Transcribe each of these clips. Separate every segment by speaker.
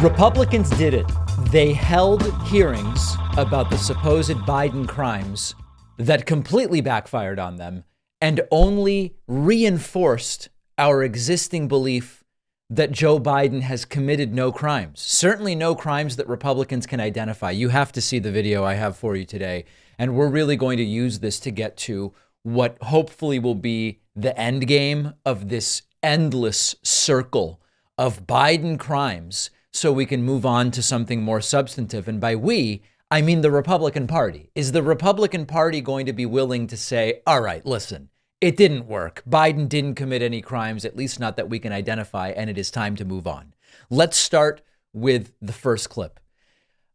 Speaker 1: Republicans did it. They held hearings about the supposed Biden crimes that completely backfired on them and only reinforced our existing belief that Joe Biden has committed no crimes, certainly no crimes that Republicans can identify. You have to see the video I have for you today. And we're really going to use this to get to what hopefully will be the end game of this endless circle of Biden crimes, so we can move on to something more substantive. And by we, I mean the Republican Party. Is the Republican Party going to be willing to say, all right, listen, it didn't work. Biden didn't commit any crimes, at least not that we can identify, and it is time to move on. Let's start with the first clip.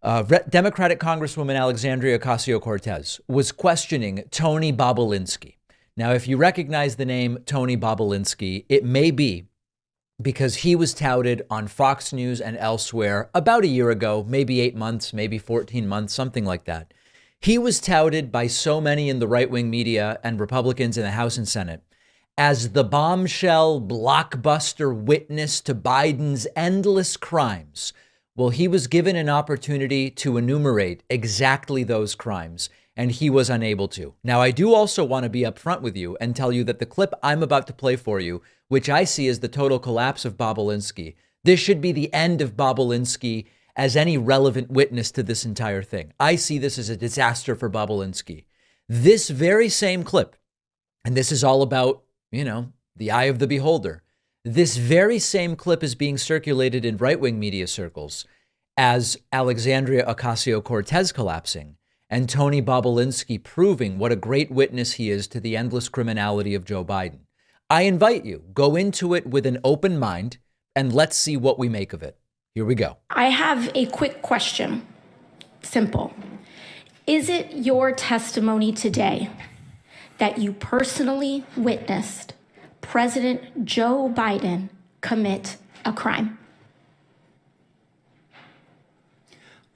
Speaker 1: Democratic Congresswoman Alexandria Ocasio-Cortez was questioning Tony Bobulinski. Now, if you recognize the name Tony Bobulinski, it may be because he was touted on Fox News and elsewhere about a year ago, maybe 8 months, maybe 14 months, something like that. He was touted by so many in the right-wing media and Republicans in the House and Senate as the bombshell blockbuster witness to Biden's endless crimes. Well, he was given an opportunity to enumerate exactly those crimes, and he was unable to. Now, I do also want to be upfront with you and tell you that the clip I'm about to play for you, which I see as the total collapse of Bobulinski, this should be the end of Bobulinski as any relevant witness to this entire thing. I see this as a disaster for Bobulinski. This very same clip, and this is all about, the eye of the beholder. This very same clip is being circulated in right-wing media circles as Alexandria Ocasio-Cortez collapsing and Tony Bobulinski proving what a great witness he is to the endless criminality of Joe Biden. I invite you, go into it with an open mind and let's see what we make of it. Here we go.
Speaker 2: I have a quick question. Simple. Is it your testimony today that you personally witnessed President Joe Biden commit a crime?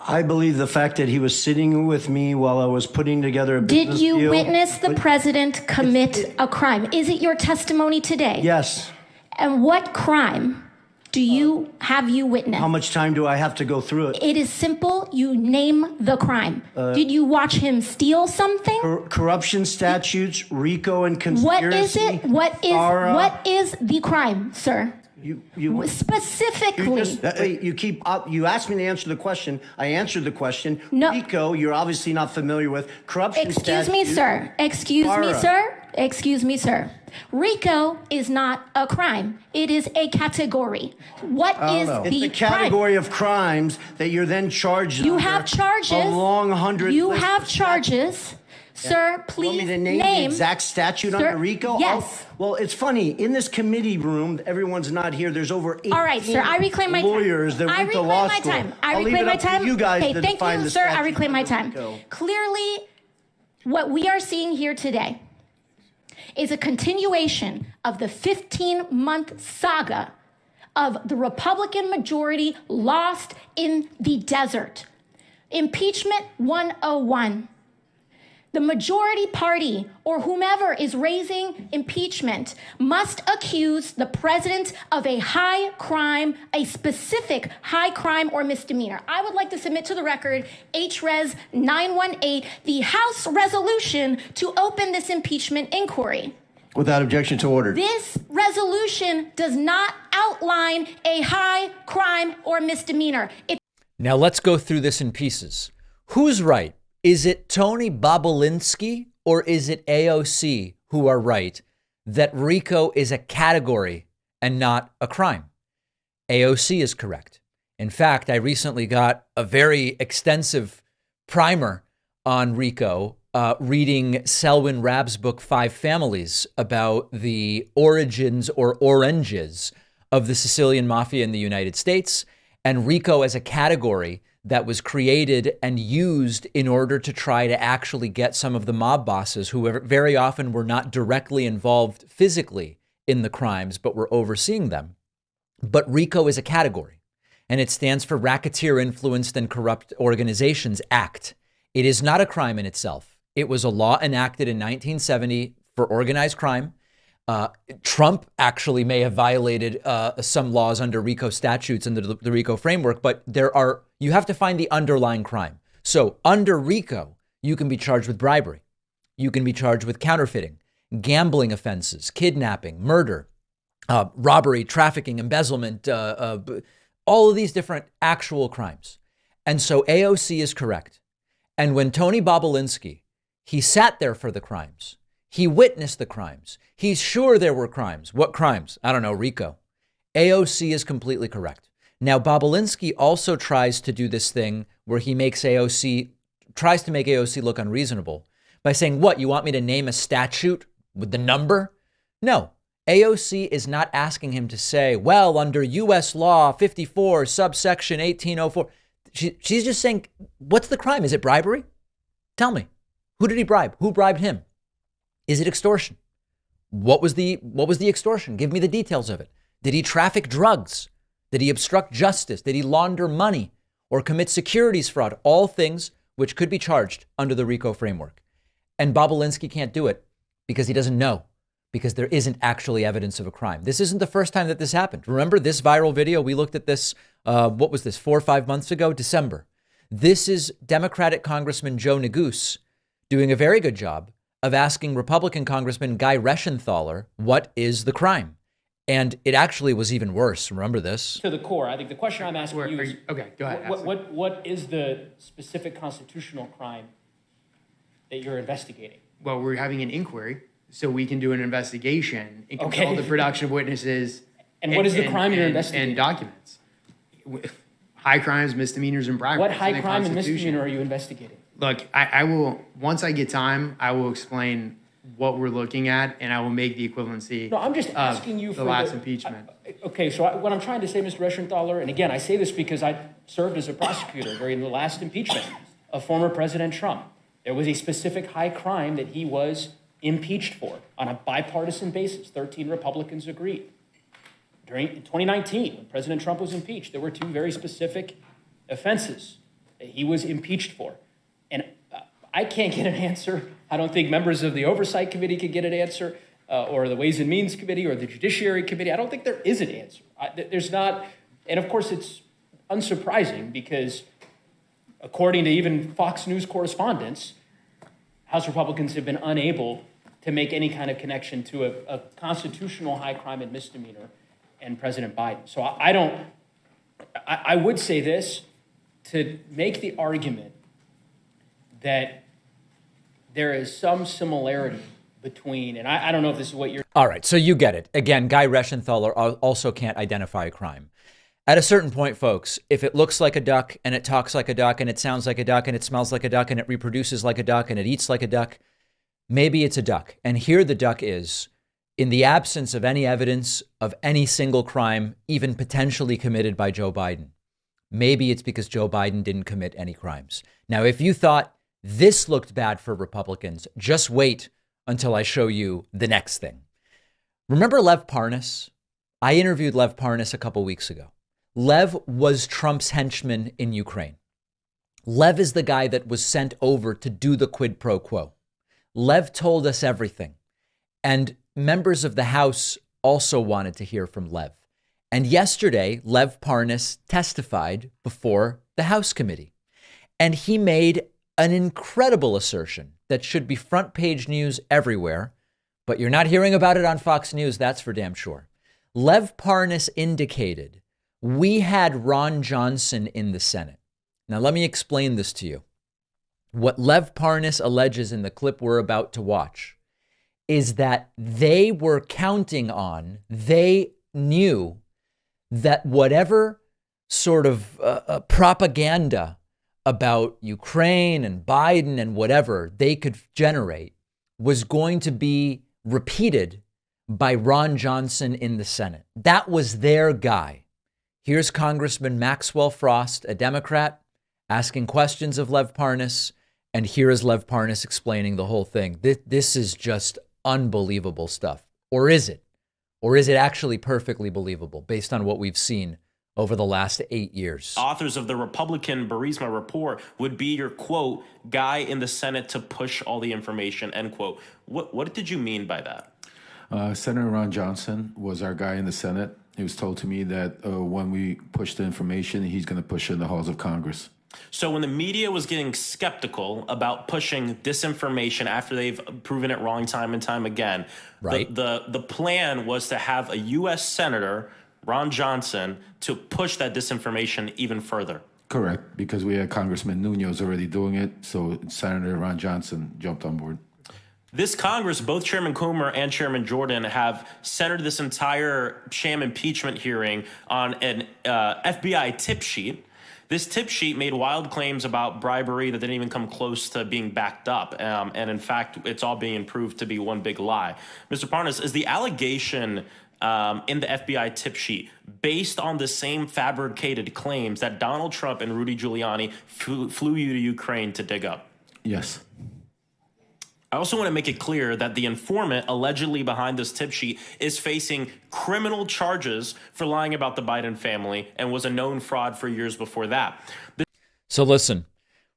Speaker 3: I believe the fact that he was sitting with me while I was putting together a business deal.
Speaker 2: Did you witness the president commit a crime? Is it your testimony today?
Speaker 3: Yes.
Speaker 2: And what crime have you witnessed?
Speaker 3: How much time do I have to go through it?
Speaker 2: It is simple. You name the crime. Did you watch him steal something?
Speaker 3: Corruption statutes, RICO and conspiracy.
Speaker 2: What is it? What is the crime, sir?
Speaker 3: You
Speaker 2: specifically.
Speaker 3: You asked me to answer the question. I answered the question.
Speaker 2: No.
Speaker 3: RICO, you're obviously not familiar with. Corruption statute.
Speaker 2: Excuse me, sir. RICO is not a crime. It is a category. What is the crime?
Speaker 3: It's a category of crimes that you're then charged.
Speaker 2: You have charges.
Speaker 3: A long 100.
Speaker 2: You have charges. Sir, please
Speaker 3: want me to name the exact statute under RICO?
Speaker 2: Yes.
Speaker 3: Well, it's funny. In this committee room, everyone's not here. There's over 18
Speaker 2: all right, sir, I reclaim my
Speaker 3: lawyers
Speaker 2: time.
Speaker 3: that went to law school.
Speaker 2: I reclaim my time.
Speaker 3: You guys
Speaker 2: hey, thank you, sir. I reclaim my time. Clearly, what we are seeing here today is a continuation of the 15-month saga of the Republican majority lost in the desert. Impeachment 101. The majority party or whomever is raising impeachment must accuse the president of a high crime, a specific high crime or misdemeanor. I would like to submit to the record HRES 918, the House resolution to open this impeachment inquiry.
Speaker 3: Without objection to order.
Speaker 2: This resolution does not outline a high crime or misdemeanor.
Speaker 1: Now let's go through this in pieces. Who's right? Is it Tony Bobulinski or is it AOC who are right that RICO is a category and not a crime? AOC is correct. In fact, I recently got a very extensive primer on RICO, reading Selwyn Rabb's book, 5 Families, about the origins or oranges of the Sicilian Mafia in the United States, and RICO as a category that was created and used in order to try to actually get some of the mob bosses who very often were not directly involved physically in the crimes, but were overseeing them. But RICO is a category, and it stands for Racketeer Influenced and Corrupt Organizations Act. It is not a crime in itself. It was a law enacted in 1970 for organized crime. Trump actually may have violated some laws under RICO statutes and the RICO framework, but you have to find the underlying crime. So under RICO, you can be charged with bribery. You can be charged with counterfeiting, gambling offenses, kidnapping, murder, robbery, trafficking, embezzlement, all of these different actual crimes. And so AOC is correct. And when Tony Bobulinski, he sat there for the crimes. He witnessed the crimes. He's sure there were crimes. What crimes? I don't know, RICO. AOC is completely correct. Now, Bobulinski also tries to do this thing where he tries to make AOC look unreasonable by saying, what, you want me to name a statute with the number? No, AOC is not asking him to say, well, under U.S. law 54, subsection 1804. She's just saying, what's the crime? Is it bribery? Tell me. Who did he bribe? Who bribed him? Is it extortion? What was the extortion? Give me the details of it. Did he traffic drugs? Did he obstruct justice? Did he launder money or commit securities fraud? All things which could be charged under the RICO framework. And Bobulinski can't do it because he doesn't know, because there isn't actually evidence of a crime. This isn't the first time that this happened. Remember this viral video? We looked at this, 4 or 5 months ago, December. This is Democratic Congressman Joe Neguse doing a very good job of asking Republican Congressman Guy Reschenthaler, what is the crime? And it actually was even worse. Remember this?
Speaker 4: To the core, I think the question I'm asking you is,
Speaker 5: okay, go ahead.
Speaker 4: What is the specific constitutional crime that you're investigating?
Speaker 5: Well, we're having an inquiry, so we can do an investigation and control the production of witnesses.
Speaker 4: And what is the crime you're investigating?
Speaker 5: And documents. High crimes, misdemeanors, and bribery.
Speaker 4: What high crime and misdemeanor are you investigating?
Speaker 5: Look, I will, once I get time, I will explain what we're looking at, and I will make the equivalency.
Speaker 4: No, I'm just asking you for
Speaker 5: the last impeachment.
Speaker 4: Okay, so what I'm trying to say, Mr. Reschenthaler, and again, I say this because I served as a prosecutor during the last impeachment of former President Trump. There was a specific high crime that he was impeached for on a bipartisan basis. 13 Republicans agreed. During 2019, when President Trump was impeached, there were 2 very specific offenses that he was impeached for. And I can't get an answer. I don't think members of the Oversight Committee could get an answer, or the Ways and Means Committee, or the Judiciary Committee. I don't think there is an answer. There's not, and of course it's unsurprising because according to even Fox News correspondents, House Republicans have been unable to make any kind of connection to a constitutional high crime and misdemeanor and President Biden. So I would say this to make the argument that there is some similarity between, and I don't know if this is what you're...
Speaker 1: All right, so you get it. Again, Guy Reschenthaler also can't identify a crime. At a certain point, folks, if it looks like a duck and it talks like a duck and it sounds like a duck and it smells like a duck and it reproduces like a duck and it eats like a duck, maybe it's a duck. And here the duck is, in the absence of any evidence of any single crime, even potentially committed by Joe Biden. Maybe it's because Joe Biden didn't commit any crimes. Now, if you thought this looked bad for Republicans, just wait until I show you the next thing. Remember Lev Parnas? I interviewed Lev Parnas a couple weeks ago. Lev was Trump's henchman in Ukraine. Lev is the guy that was sent over to do the quid pro quo. Lev told us everything. And members of the House also wanted to hear from Lev. And yesterday, Lev Parnas testified before the House committee. And he made an incredible assertion that should be front page news everywhere, but you're not hearing about it on Fox News, that's for damn sure. Lev Parnas indicated we had Ron Johnson in the Senate. Now, let me explain this to you. What Lev Parnas alleges in the clip we're about to watch is that they were counting on, they knew that whatever sort of propaganda about Ukraine and Biden and whatever they could generate was going to be repeated by Ron Johnson in the Senate. That was their guy. Here's Congressman Maxwell Frost, a Democrat, asking questions of Lev Parnas, and here is Lev Parnas explaining the whole thing. This is just unbelievable stuff. Or is it? Or is it actually perfectly believable based on what we've seen over the last 8 years?
Speaker 6: Authors of the Republican Burisma report would be your, quote, guy in the Senate to push all the information, end quote. What did you mean by that?
Speaker 7: Senator Ron Johnson was our guy in the Senate. He was told to me that when we push the information, he's going to push it in the halls of Congress.
Speaker 6: So when the media was getting skeptical about pushing disinformation after they've proven it wrong time and time again,
Speaker 1: right?
Speaker 6: The plan was to have a U.S. Senator, Ron Johnson, to push that disinformation even further.
Speaker 7: Correct, because we had Congressman Nunes already doing it, so Senator Ron Johnson jumped on board.
Speaker 6: This Congress, both Chairman Comer and Chairman Jordan, have centered this entire sham impeachment hearing on an FBI tip sheet. This tip sheet made wild claims about bribery that didn't even come close to being backed up. And in fact, it's all being proved to be one big lie. Mr. Parnas, is the allegation in the FBI tip sheet based on the same fabricated claims that Donald Trump and Rudy Giuliani flew you to Ukraine to dig up?
Speaker 7: Yes.
Speaker 6: I also want to make it clear that the informant allegedly behind this tip sheet is facing criminal charges for lying about the Biden family and was a known fraud for years before that.
Speaker 1: So listen,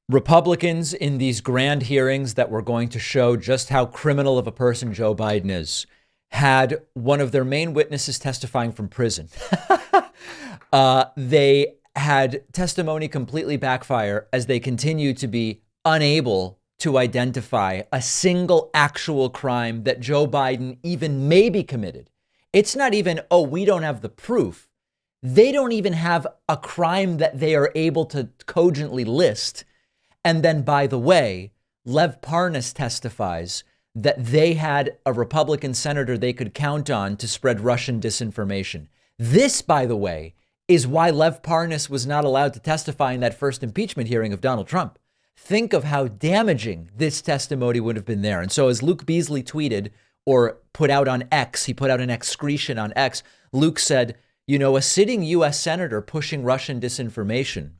Speaker 1: Republicans in these grand hearings that were going to show just how criminal of a person Joe Biden is had one of their main witnesses testifying from prison. They had testimony completely backfire as they continue to be unable to identify a single actual crime that Joe Biden even maybe committed. It's not even, oh, we don't have the proof. They don't even have a crime that they are able to cogently list. And then, by the way, Lev Parnas testifies that they had a Republican senator they could count on to spread Russian disinformation. This, by the way, is why Lev Parnas was not allowed to testify in that first impeachment hearing of Donald Trump. Think of how damaging this testimony would have been there. And so as Luke Beasley tweeted or put out on X, he put out an excretion on X. Luke said, you know, a sitting U.S. senator pushing Russian disinformation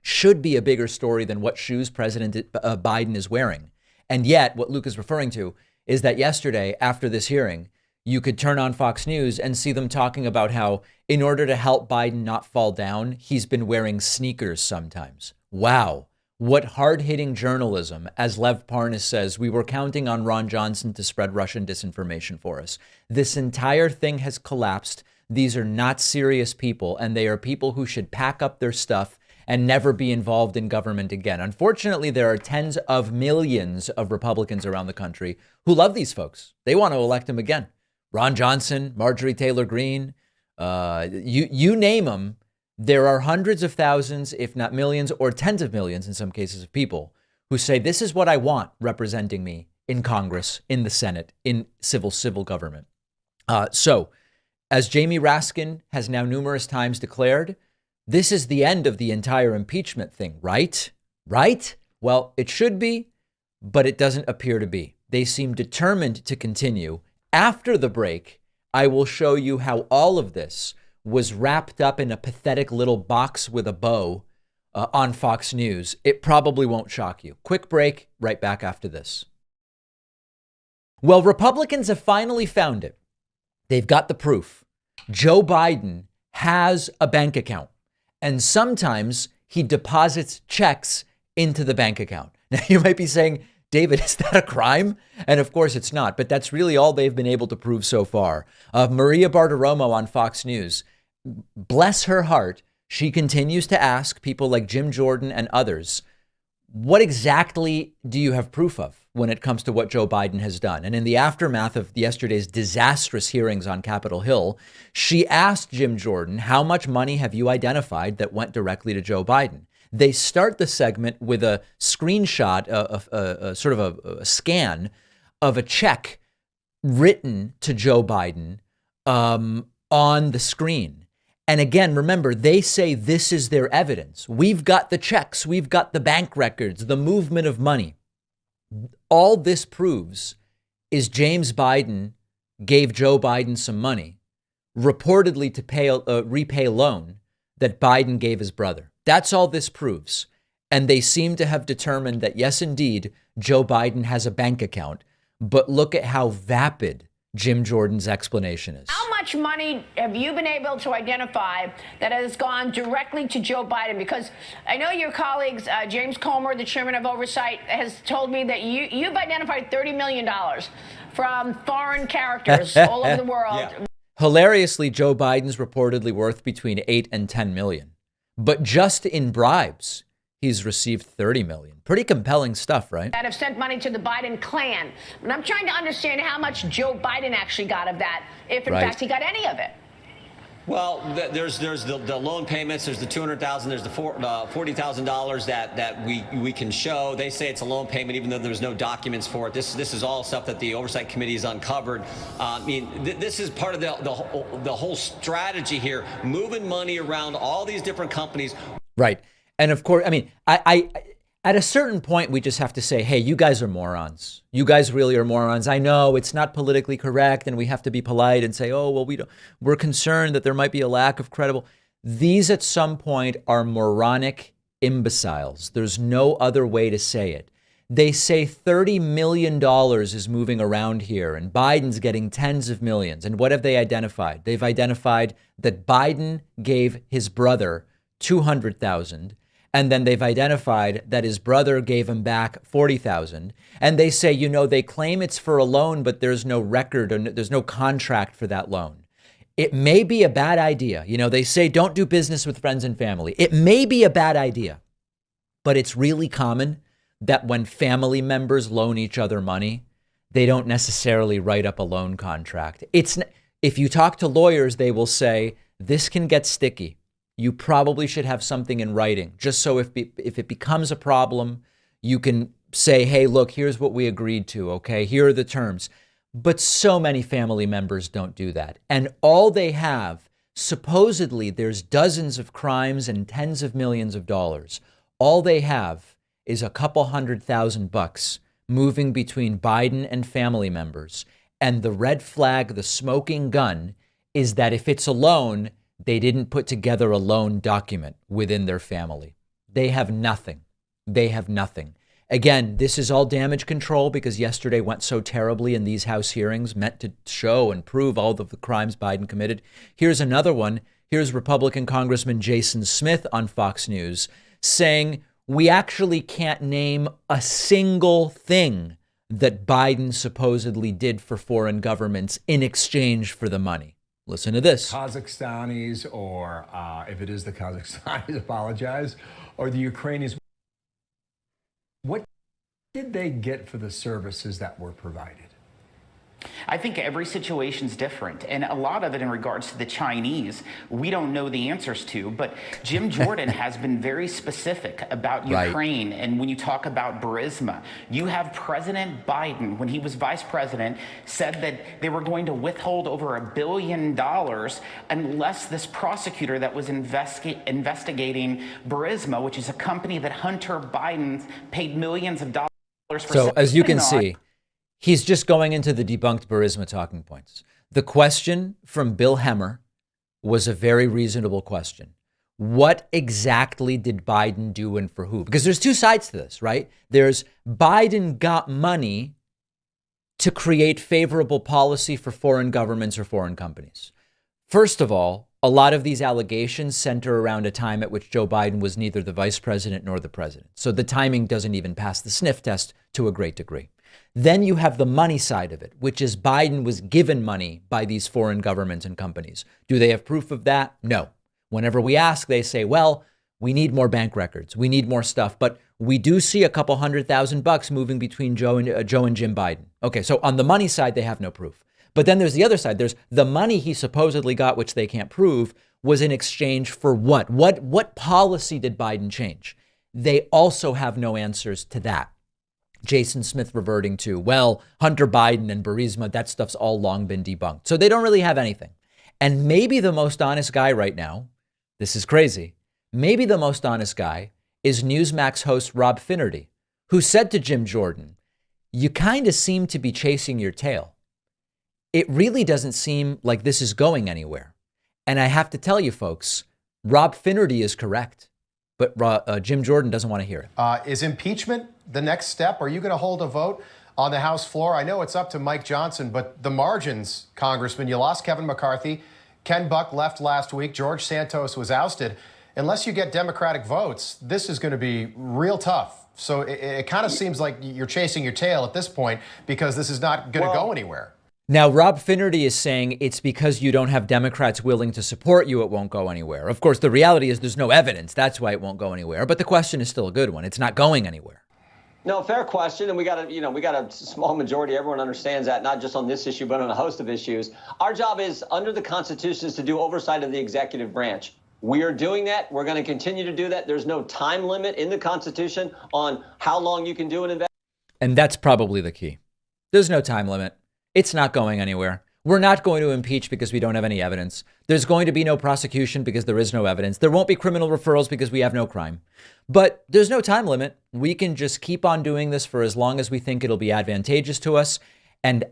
Speaker 1: should be a bigger story than what shoes President Biden is wearing. And yet what Luke is referring to is that yesterday after this hearing, you could turn on Fox News and see them talking about how in order to help Biden not fall down, he's been wearing sneakers sometimes. Wow. What hard-hitting journalism, as Lev Parnas says, we were counting on Ron Johnson to spread Russian disinformation for us. This entire thing has collapsed. These are not serious people, and they are people who should pack up their stuff and never be involved in government again. Unfortunately, there are tens of millions of Republicans around the country who love these folks. They want to elect them again. Ron Johnson, Marjorie Taylor Greene, you name them. There are hundreds of thousands, if not millions, or tens of millions in some cases of people who say, this is what I want representing me in Congress, in the Senate, in civil government. So as Jamie Raskin has now numerous times declared, this is the end of the entire impeachment thing, right? Right? Well, it should be, but it doesn't appear to be. They seem determined to continue. After the break, I will show you how all of this was wrapped up in a pathetic little box with a bow on Fox News. It probably won't shock you. Quick break, right back after this. Well, Republicans have finally found it. They've got the proof. Joe Biden has a bank account, and sometimes he deposits checks into the bank account. Now, you might be saying, David, is that a crime? And of course it's not, but that's really all they've been able to prove so far. Maria Bartiromo on Fox News, bless her heart, she continues to ask people like Jim Jordan and others, what exactly do you have proof of when it comes to what Joe Biden has done? And in the aftermath of yesterday's disastrous hearings on Capitol Hill, she asked Jim Jordan, how much money have you identified that went directly to Joe Biden? They start the segment with a screenshot, a scan of a check written to Joe Biden on the screen. And again, remember, they say this is their evidence. We've got the checks. We've got the bank records, the movement of money. All this proves is James Biden gave Joe Biden some money, reportedly to repay a loan that Biden gave his brother. That's all this proves. And they seem to have determined that, yes, indeed, Joe Biden has a bank account. But look at how vapid Jim Jordan's explanation is.
Speaker 8: How much money have you been able to identify that has gone directly to Joe Biden? Because I know your colleagues, James Comer, the chairman of oversight, has told me that you've identified $30 million from foreign characters all over the world.
Speaker 1: Yeah. Hilariously, Joe Biden's reportedly worth between 8 and 10 million. But just in bribes, he's received 30 million. Pretty compelling stuff, right?
Speaker 8: That have sent money to the Biden clan. And I'm trying to understand how much Joe Biden actually got of that, if in fact he got any of it.
Speaker 9: Well, there's the loan payments, there's the $200,000, there's the $40,000 that we can show. They say it's a loan payment, even though there's no documents for it. This is all stuff that the Oversight Committee has uncovered. I mean, this is part of the whole strategy here, moving money around all these different companies.
Speaker 1: Right. And of course, I mean, I at a certain point, we just have to say, hey, you guys are morons. You guys really are morons. I know it's not politically correct and we have to be polite and say, oh, well, we're concerned that there might be a lack of credible. These at some point are moronic imbeciles. There's no other way to say it. They say $30 million is moving around here and Biden's getting tens of millions. And what have they identified? They've identified that Biden gave his brother $200,000. And then they've identified that his brother gave him back $40,000. And they say, you know, they claim it's for a loan, but there's no record or there's no contract for that loan. It may be a bad idea. You know, they say don't do business with friends and family. It may be a bad idea, but it's really common that when family members loan each other money, they don't necessarily write up a loan contract. If you talk to lawyers, they will say this can get sticky. You probably should have something in writing, just so if it becomes a problem, you can say, hey, look, here's what we agreed to, okay? Here are the terms. But so many family members don't do that. And all they have, supposedly, there's dozens of crimes and tens of millions of dollars. All they have is a couple $100,000 moving between Biden and family members. And the red flag, the smoking gun, is that if it's a loan, they didn't put together a loan document within their family. They have nothing. They have nothing. Again, this is all damage control because yesterday went so terribly in these House hearings meant to show and prove all of the crimes Biden committed. Here's another one. Here's Republican Congressman Jason Smith on Fox News saying, we actually can't name a single thing that Biden supposedly did for foreign governments in exchange for the money. Listen to this.
Speaker 10: Kazakhstanis, or if it is the Kazakhstanis, apologize, or the Ukrainians. What did they get for the services that were provided?
Speaker 11: I think every situation's different, and a lot of it in regards to the Chinese, we don't know the answers to, but Jim Jordan has been very specific about Ukraine. Right. And when you talk about Burisma, you have President Biden, when he was vice president, said that they were going to withhold over $1 billion unless this prosecutor that was investigating Burisma, which is a company that Hunter Biden paid millions of dollars for.
Speaker 1: So as you can see, he's just going into the debunked Burisma talking points. The question from Bill Hemmer was a very reasonable question. What exactly did Biden do and for who? Because there's two sides to this, right? There's Biden got money to create favorable policy for foreign governments or foreign companies. First of all, a lot of these allegations center around a time at which Joe Biden was neither the vice president nor the president. So the timing doesn't even pass the sniff test to a great degree. Then you have the money side of it, which is Biden was given money by these foreign governments and companies. Do they have proof of that? No. Whenever we ask, they say, well, we need more bank records. We need more stuff. But we do see a couple $100,000 moving between Joe and Jim Biden. Okay, so on the money side, they have no proof. But then there's the other side. There's the money he supposedly got, which they can't prove, was in exchange for what? What policy did Biden change? They also have no answers to that. Jason Smith reverting to, well, Hunter Biden and Burisma, that stuff's all long been debunked. So they don't really have anything. And maybe the most honest guy right now, this is crazy, maybe the most honest guy is Newsmax host Rob Finnerty, who said to Jim Jordan, you kind of seem to be chasing your tail. It really doesn't seem like this is going anywhere. And I have to tell you, folks, Rob Finnerty is correct, but Jim Jordan doesn't want to hear it.
Speaker 12: Is impeachment the next step? Are you going to hold a vote on the House floor? I know it's up to Mike Johnson, but the margins, Congressman, you lost Kevin McCarthy. Ken Buck left last week. George Santos was ousted. Unless you get Democratic votes, this is going to be real tough So it kind of seems like you're chasing your tail at this point because this is not going to go anywhere.
Speaker 1: Now, Rob Finnerty is saying it's because you don't have Democrats willing to support you, it won't go anywhere. Of course, the reality is there's no evidence. That's why it won't go anywhere. But the question is still a good one. It's not going anywhere.
Speaker 9: No, fair question. And we got a small majority. Everyone understands that, not just on this issue, but on a host of issues. Our job is, under the Constitution, is to do oversight of the executive branch. We are doing that. We're going to continue to do that. There's no time limit in the Constitution on how long you can do an investigation.
Speaker 1: And that's probably the key. There's no time limit. It's not going anywhere. We're not going to impeach because we don't have any evidence. There's going to be no prosecution because there is no evidence. There won't be criminal referrals because we have no crime. But there's no time limit. We can just keep on doing this for as long as we think it'll be advantageous to us. And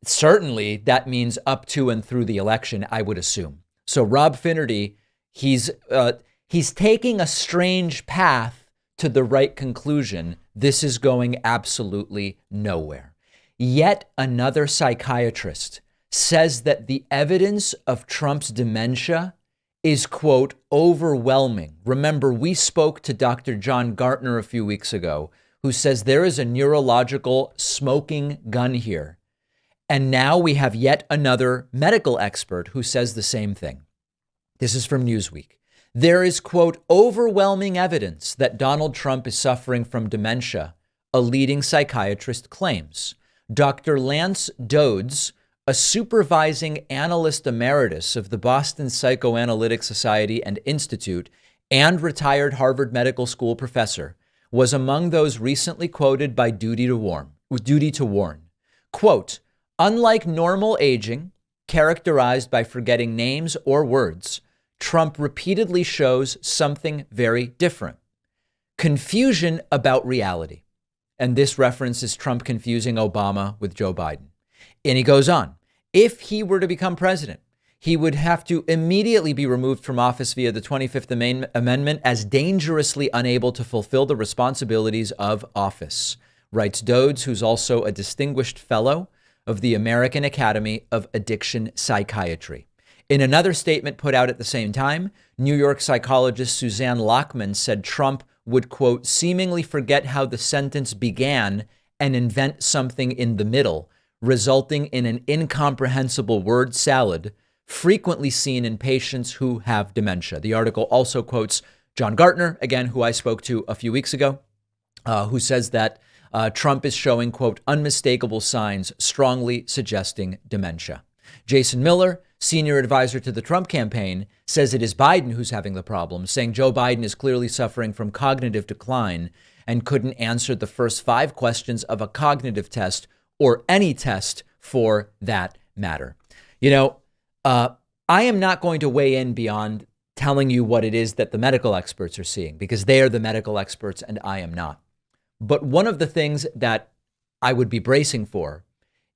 Speaker 1: certainly that means up to and through the election, I would assume. So Rob Finnerty, he's taking a strange path to the right conclusion. This is going absolutely nowhere. Yet another psychiatrist says that the evidence of Trump's dementia is, quote, overwhelming. Remember, we spoke to Dr. John Gartner a few weeks ago, who says there is a neurological smoking gun here. And now we have yet another medical expert who says the same thing. This is from Newsweek. There is, quote, overwhelming evidence that Donald Trump is suffering from dementia, a leading psychiatrist claims. Dr. Lance Dodes, a supervising analyst emeritus of the Boston Psychoanalytic Society and Institute and retired Harvard Medical School professor, was among those recently quoted by Duty to Warn. Quote, unlike normal aging, characterized by forgetting names or words, Trump repeatedly shows something very different. Confusion about reality. And this references Trump confusing Obama with Joe Biden. And he goes on, if he were to become president, he would have to immediately be removed from office via the 25th Amendment as dangerously unable to fulfill the responsibilities of office, writes Dodes, who's also a distinguished fellow of the American Academy of Addiction Psychiatry. In another statement put out at the same time, New York psychologist Suzanne Lockman said Trump would, quote, seemingly forget how the sentence began and invent something in the middle, resulting in an incomprehensible word salad frequently seen in patients who have dementia. The article also quotes John Gartner, again, who I spoke to a few weeks ago, who says that Trump is showing, quote, unmistakable signs strongly suggesting dementia. Jason Miller, senior advisor to the Trump campaign, says it is Biden who's having the problem, saying Joe Biden is clearly suffering from cognitive decline and couldn't answer the first 5 questions of a cognitive test or any test for that matter. You know, I am not going to weigh in beyond telling you what it is that the medical experts are seeing, because they are the medical experts and I am not. But one of the things that I would be bracing for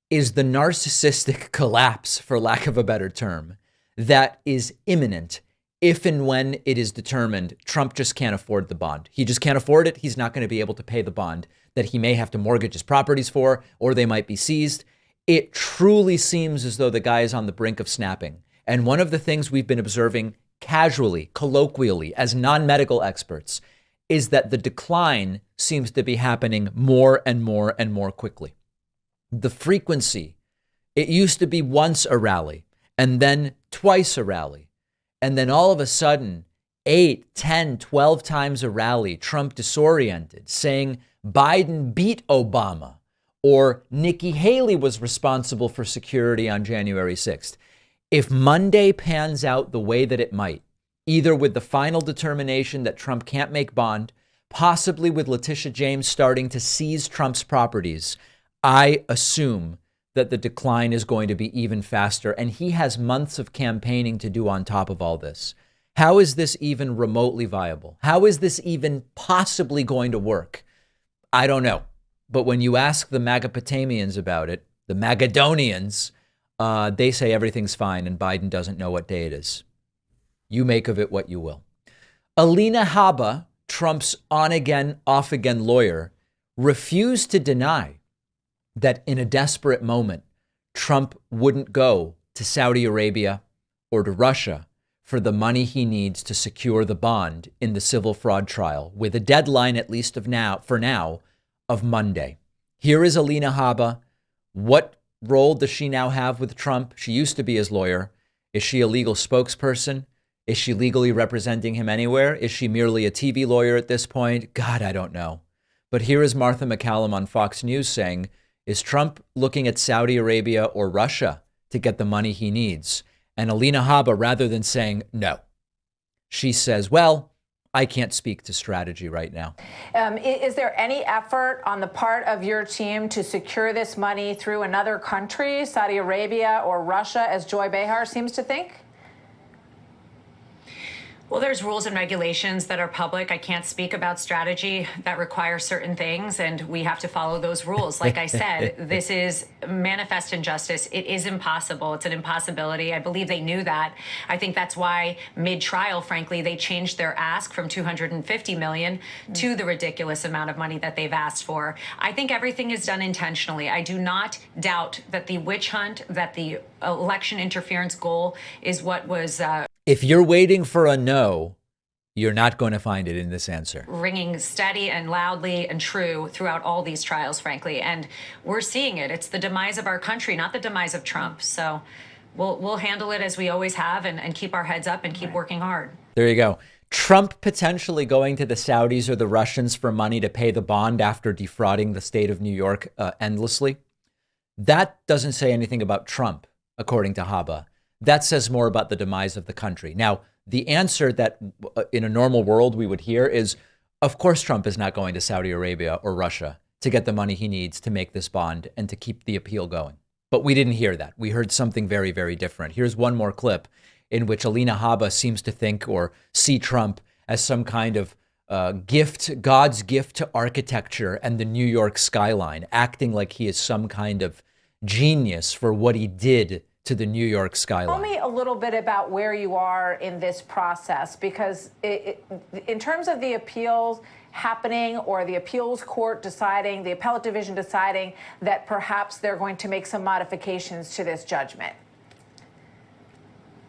Speaker 1: is the narcissistic collapse, for lack of a better term, that is imminent if and when it is determined Trump just can't afford the bond. He just can't afford it. He's not going to be able to pay the bond that he may have to mortgage his properties for, or they might be seized. It truly seems as though the guy is on the brink of snapping. And one of the things we've been observing casually, colloquially, as non-medical experts, is that the decline seems to be happening more and more and more quickly. The frequency, it used to be once a rally and then twice a rally. And then all of a sudden, 8, 10, 12 times a rally, Trump disoriented, saying Biden beat Obama, or Nikki Haley was responsible for security on January 6th. If Monday pans out the way that it might, either with the final determination that Trump can't make bond, possibly with Letitia James starting to seize Trump's properties, I assume that the decline is going to be even faster. And he has months of campaigning to do on top of all this. How is this even remotely viable? How is this even possibly going to work? I don't know. But when you ask the Magapotamians about it, the Magadonians, they say everything's fine and Biden doesn't know what day it is. You make of it what you will. Alina Habba, Trump's on-again, off-again lawyer, refused to deny that in a desperate moment, Trump wouldn't go to Saudi Arabia or to Russia for the money he needs to secure the bond in the civil fraud trial, with a deadline, at least for now, of Monday. Here is Alina Habba. What role does she now have with Trump? She used to be his lawyer. Is she a legal spokesperson? Is she legally representing him anywhere? Is she merely a TV lawyer at this point? God, I don't know. But here is Martha McCallum on Fox News saying, is Trump looking at Saudi Arabia or Russia to get the money he needs? And Alina Habba, rather than saying no, she says, well, I can't speak to strategy right now.
Speaker 13: Is there any effort on the part of your team to secure this money through another country, Saudi Arabia or Russia, as Joy Behar seems to think?
Speaker 14: Well, there's rules and regulations that are public. I can't speak about strategy that require certain things, and we have to follow those rules. Like I said, this is manifest injustice. It is impossible. It's an impossibility. I believe they knew that. I think that's why mid-trial, frankly, they changed their ask from $250 million to the ridiculous amount of money that they've asked for. I think everything is done intentionally. I do not doubt that the witch hunt, that the election interference goal is what was
Speaker 1: if you're waiting for a no, you're not going to find it in this answer.
Speaker 14: Ringing steady and loudly and true throughout all these trials, frankly. And we're seeing it. It's the demise of our country, not the demise of Trump. So we'll handle it as we always have and keep our heads up and keep working hard.
Speaker 1: There you go. Trump potentially going to the Saudis or the Russians for money to pay the bond after defrauding the state of New York endlessly. That doesn't say anything about Trump, according to Habba. That says more about the demise of the country. Now, the answer that in a normal world we would hear is, of course, Trump is not going to Saudi Arabia or Russia to get the money he needs to make this bond and to keep the appeal going. But we didn't hear that. We heard something very, very different. Here's one more clip in which Alina Habba seems to think or see Trump as some kind of gift, God's gift to architecture and the New York skyline, acting like he is some kind of genius for what he did to the New York skyline.
Speaker 13: Tell me a little bit about where you are in this process, because in terms of the appeals happening or the appeals court deciding, the appellate division deciding that perhaps they're going to make some modifications to this judgment.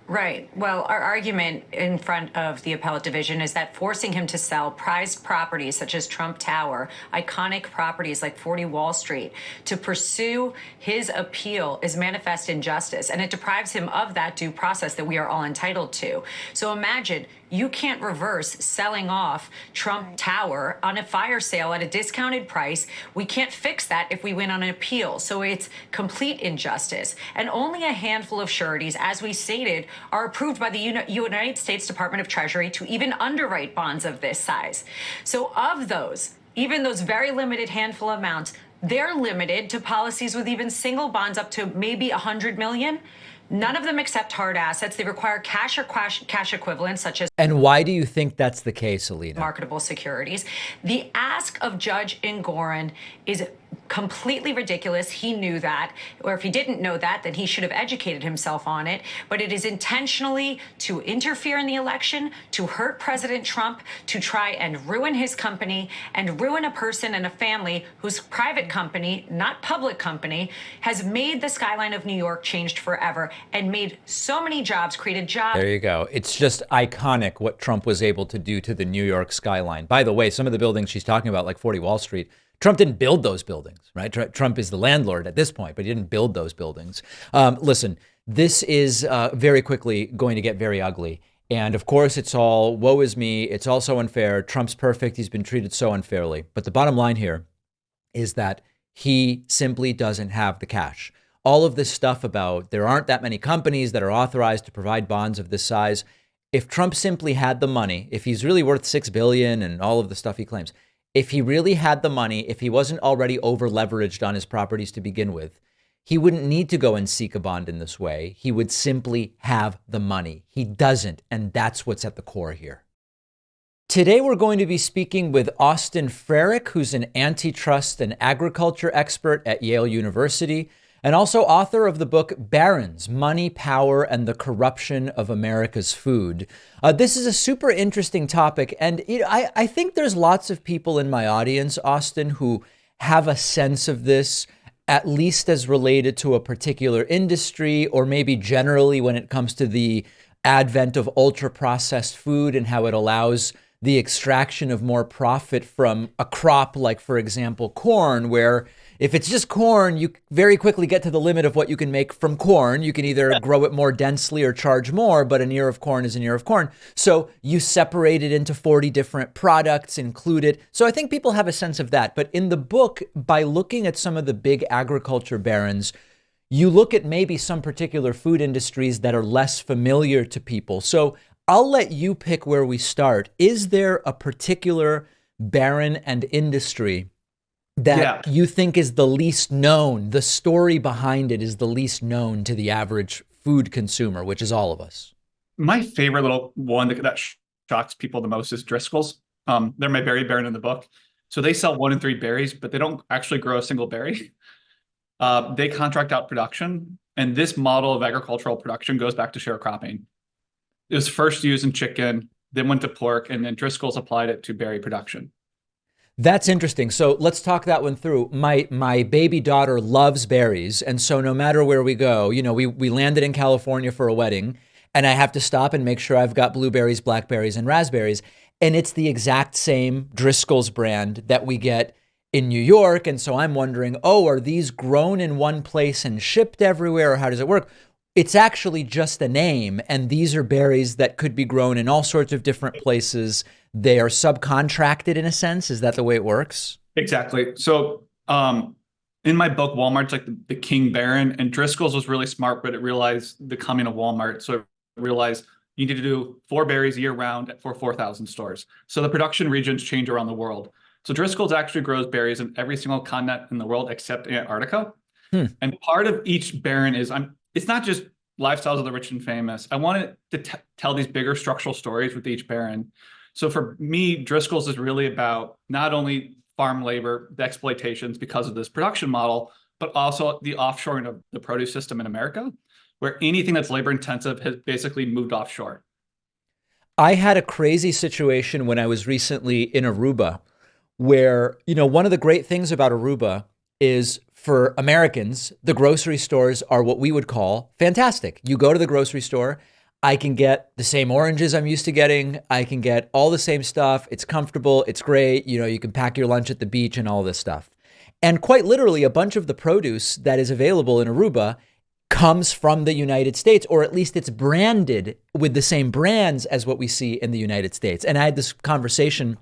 Speaker 14: Right. Well, our argument in front of the appellate division is that forcing him to sell prized properties such as Trump Tower, iconic properties like 40 Wall Street, to pursue his appeal is manifest injustice, and it deprives him of that due process that we are all entitled to. So imagine you can't reverse selling off Trump Tower on a fire sale at a discounted price. We can't fix that if we win on an appeal. So it's complete injustice. And only a handful of sureties, as we stated, are approved by the United States Department of Treasury to even underwrite bonds of this size. So of those, even those very limited handful amounts, they're limited to policies with even single bonds up to maybe 100 million. None of them accept hard assets. They require cash or cash equivalents, such as...
Speaker 1: And why do you think that's the case, Alina?
Speaker 14: Marketable securities. The ask of Judge Engoron is completely ridiculous. He knew that. Or if he didn't know that, then he should have educated himself on it. But it is intentionally to interfere in the election, to hurt President Trump, to try and ruin his company and ruin a person and a family whose private company, not public company, has made the skyline of New York changed forever and made so many jobs, created jobs.
Speaker 1: There you go. It's just iconic what Trump was able to do to the New York skyline. By the way, some of the buildings she's talking about, like 40 Wall Street, Trump didn't build those buildings, right? Trump is the landlord at this point, but he didn't build those buildings. Listen, this is very quickly going to get very ugly. And of course, it's all woe is me. It's all so unfair. Trump's perfect. He's been treated so unfairly. But the bottom line here is that he simply doesn't have the cash. All of this stuff about there aren't that many companies that are authorized to provide bonds of this size. If Trump simply had the money, if he's really worth $6 billion and all of the stuff he claims, if he really had the money, if he wasn't already over leveraged on his properties to begin with, he wouldn't need to go and seek a bond in this way. He would simply have the money. He doesn't, and that's what's at the core here. Today, we're going to be speaking with Austin Frerick, who's an antitrust and agriculture expert at Yale University, and also author of the book Barron's: Money, Power, and the Corruption of America's Food. This is a super interesting topic, and I think there's lots of people in my audience, Austin, who have a sense of this, at least as related to a particular industry, or maybe generally when it comes to the advent of ultra processed food and how it allows the extraction of more profit from a crop like, for example, corn, where if it's just corn, you very quickly get to the limit of what you can make from corn. You can either grow it more densely or charge more, but an ear of corn is an ear of corn. So you separate it into 40 different products, include it. So I think people have a sense of that. But in the book, by looking at some of the big agriculture barons, you look at maybe some particular food industries that are less familiar to people. So I'll let you pick where we start. Is there a particular baron and industry that you think is the least known? The story behind it is the least known to the average food consumer, which is all of us.
Speaker 15: My favorite little one that shocks people the most is Driscoll's. They're my berry baron in the book. So they sell 1 in 3 berries, but they don't actually grow a single berry. They contract out production. And this model of agricultural production goes back to sharecropping. It was first used in chicken, then went to pork, and then Driscoll's applied it to berry production.
Speaker 1: That's interesting. So let's talk that one through. My baby daughter loves berries. And so no matter where we go, you know, we landed in California for a wedding, and I have to stop and make sure I've got blueberries, blackberries, and raspberries. And it's the exact same Driscoll's brand that we get in New York. And so I'm wondering, oh, are these grown in one place and shipped everywhere, or how does it work? It's actually just a name, and these are berries that could be grown in all sorts of different places. They are subcontracted in a sense. Is that the way it works?
Speaker 15: Exactly. So in my book, Walmart's like the king baron, and Driscoll's was really smart, but it realized the coming of Walmart. So it realized you need to do 4 berries year round for 4,000 stores. So the production regions change around the world. So Driscoll's actually grows berries in every single continent in the world except Antarctica. And part of each baron is, it's not just lifestyles of the rich and famous. I wanted to tell these bigger structural stories with each baron. So for me, Driscoll's is really about not only farm labor, the exploitations because of this production model, but also the offshoring of the produce system in America, where anything that's labor intensive has basically moved offshore.
Speaker 1: I had a crazy situation when I was recently in Aruba, where, you know, one of the great things about Aruba is, for Americans, the grocery stores are what we would call fantastic. You go to the grocery store, I can get the same oranges I'm used to getting. I can get all the same stuff. It's comfortable. It's great. You know, you can pack your lunch at the beach and all this stuff. And quite literally, a bunch of the produce that is available in Aruba comes from the United States, or at least it's branded with the same brands as what we see in the United States. And I had this conversation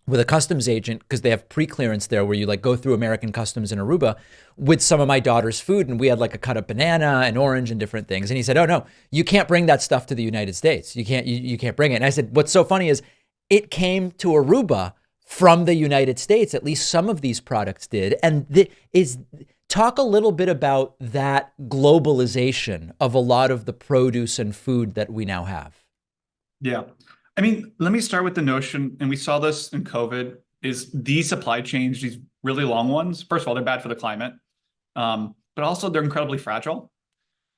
Speaker 1: with a customs agent, because they have pre-clearance there where you like go through American customs in Aruba, with some of my daughter's food. And we had like a cut up banana and orange and different things. And he said, oh no, you can't bring that stuff to the United States. You can't bring it. And I said, what's so funny is it came to Aruba from the United States. At least some of these products did. And talk a little bit about that globalization of a lot of the produce and food that we now have.
Speaker 15: Yeah. I mean, let me start with the notion, and we saw this in COVID, is these supply chains, these really long ones, first of all, they're bad for the climate, but also they're incredibly fragile.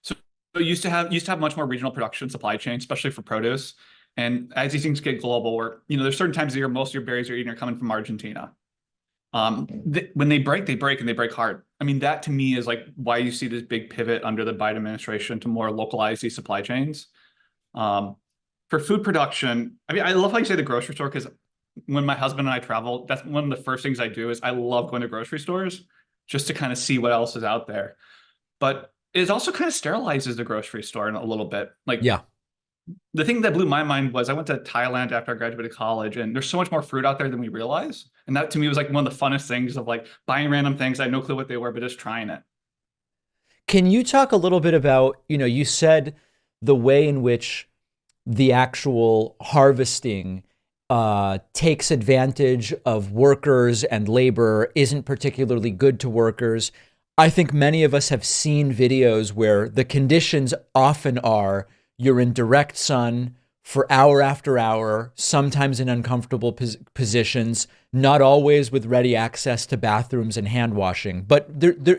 Speaker 15: So you used to have much more regional production supply chain, especially for produce. And as these things get global, where, you know, there's certain times of the year, most of your berries you're eating are coming from Argentina. When they break, and they break hard. I mean, that to me is like why you see this big pivot under the Biden administration to more localize these supply chains. For food production, I mean, I love how you say the grocery store, because when my husband and I travel, that's one of the first things I do. Is I love going to grocery stores just to kind of see what else is out there. But it also kind of sterilizes the grocery store in a little bit. Like, yeah, the thing that blew my mind was I went to Thailand after I graduated college, and there's so much more fruit out there than we realize. And that to me was like one of the funnest things of like buying random things. I had no clue what they were, but just trying it.
Speaker 1: Can you talk a little bit about, you know, you said the way in which the actual harvesting takes advantage of workers and labor, isn't particularly good to workers. I think many of us have seen videos where the conditions often are you're in direct sun for hour after hour, sometimes in uncomfortable positions, not always with ready access to bathrooms and hand washing. But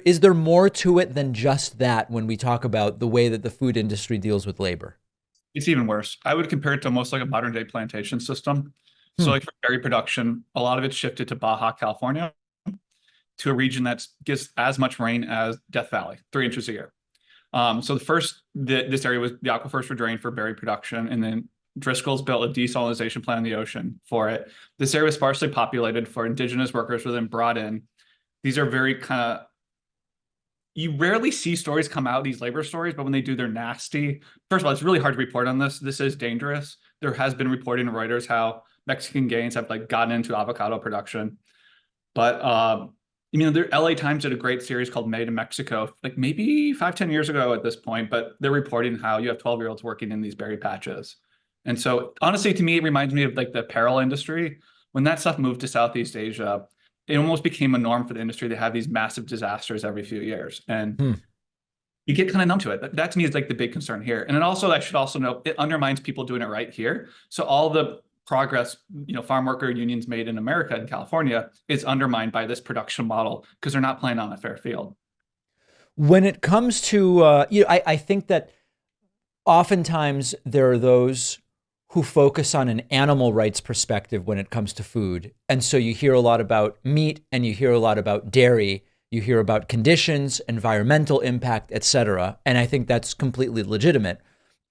Speaker 1: is there more to it than just that when we talk about the way that the food industry deals with labor?
Speaker 15: It's even worse. I would compare it to almost like a modern day plantation system. So like for berry production, a lot of it's shifted to Baja, California, to a region that gets as much rain as Death Valley, 3 inches a year. So this area was, the aquifers were drained for berry production, and then Driscoll's built a desalinization plant in the ocean for it. This area was sparsely populated for indigenous workers were then brought in. These are very kind of, you rarely see stories come out, these labor stories, but when they do, they're nasty. First of all, it's really hard to report on this. This is dangerous. There has been reporting in Reuters how Mexican gangs have like gotten into avocado production. But the LA Times did a great series called Made in Mexico, like maybe 5-10 years ago at this point, but they're reporting how you have 12-year-olds working in these berry patches. And so honestly, to me, it reminds me of like the apparel industry. When that stuff moved to Southeast Asia, it almost became a norm for the industry to have these massive disasters every few years. And you get kind of numb to it. That to me is like the big concern here. And then also, I should also note, it undermines people doing it right here. So all the progress, farm worker unions made in America and California is undermined by this production model because they're not playing on a fair field.
Speaker 1: When it comes to, I think that oftentimes there are those who focus on an animal rights perspective when it comes to food. And so you hear a lot about meat and you hear a lot about dairy. You hear about conditions, environmental impact, etc. And I think that's completely legitimate.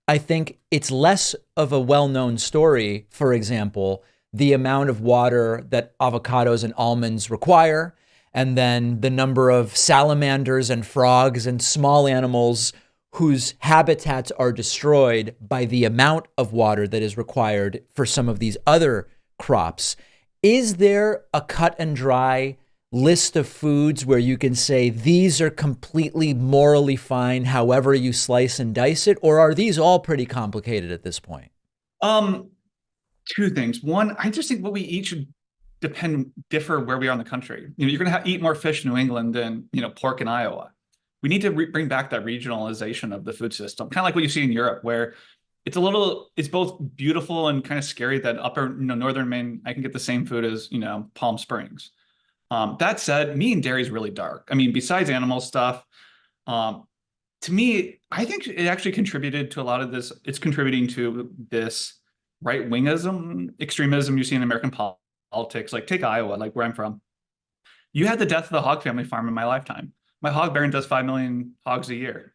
Speaker 1: I think it's less of a well-known story, for example, the amount of water that avocados and almonds require, and then the number of salamanders and frogs and small animals whose habitats are destroyed by the amount of water that is required for some of these other crops. Is there a cut and dry list of foods where you can say these are completely morally fine however you slice and dice it, or are these all pretty complicated at this point?
Speaker 15: Two things. One, I just think what we eat should differ where we are in the country. You're going to eat more fish in New England than pork in Iowa. We need to bring back that regionalization of the food system, kind of like what you see in Europe, where it's both beautiful and kind of scary that upper northern Maine, I can get the same food as Palm Springs. That said, meat and dairy is really dark. I mean, besides animal stuff, to me, I think it actually contributed to a lot of this. It's contributing to this right-wingism, extremism you see in American politics. Like take Iowa, like where I'm from. You had the death of the hog family farm in my lifetime. My hog baron does 5 million hogs a year.